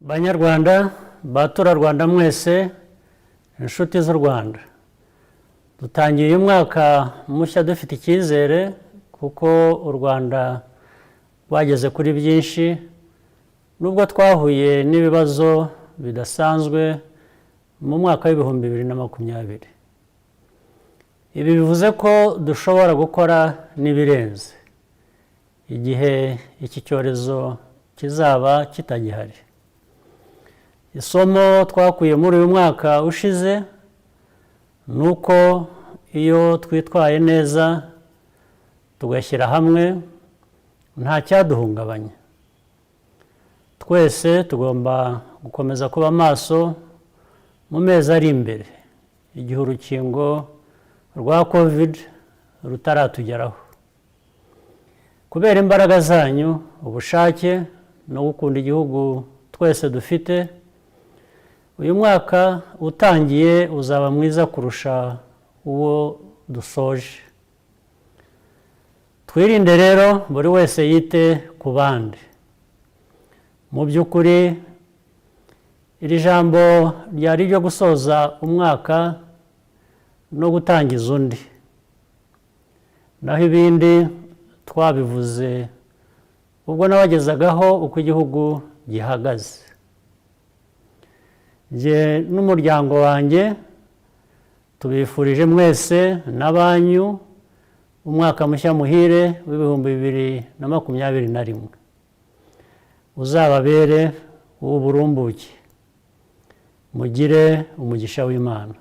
Banyarwanda, batura Rwanda mwese, inshuti z'u Rwanda. Dutangiye uyu mwaka mushya dufite icyizere kuko u Rwanda rwageze kuri byinshi, nubwo twahuye n'ibibazo bidasanzwe mu mwaka w'ibihumbi 2020. Ibi bivuze ko dushobora gukora n'ibirenze igihe iki cyorezo kizaba kitagihari. Isomo twakuye muri uyu mwaka ushize nuko iyo twitwaye neza tugashyira hamwe nta cyaduhungabanya. Twese tugomba gukomeza kuba maso mu mezi ari imbere igihe urukingo rwa COVID rutaratugeraho. Kubera imbaraga zanyu, ubushake no gukunda igihugu twese dufite, uyu mwaka utangiye uzaba mwiza kurusha uwo dusoje. Twirinde rero buri wese yite ku bandi. Mu by'ukuri iri jambo ryari ryo gusoza umwaka no gutangiza undi. Naho ibindi twabivuze ubwo nabagezagaho uko igihugu gihagaze. Jye n'umuryango wanjye tubifurije mwese n'abanyu umwaka mushya muhire w'ibihumbi 2021. Uzababere uw'uburumbuke. Mugire umugisha w'Imana.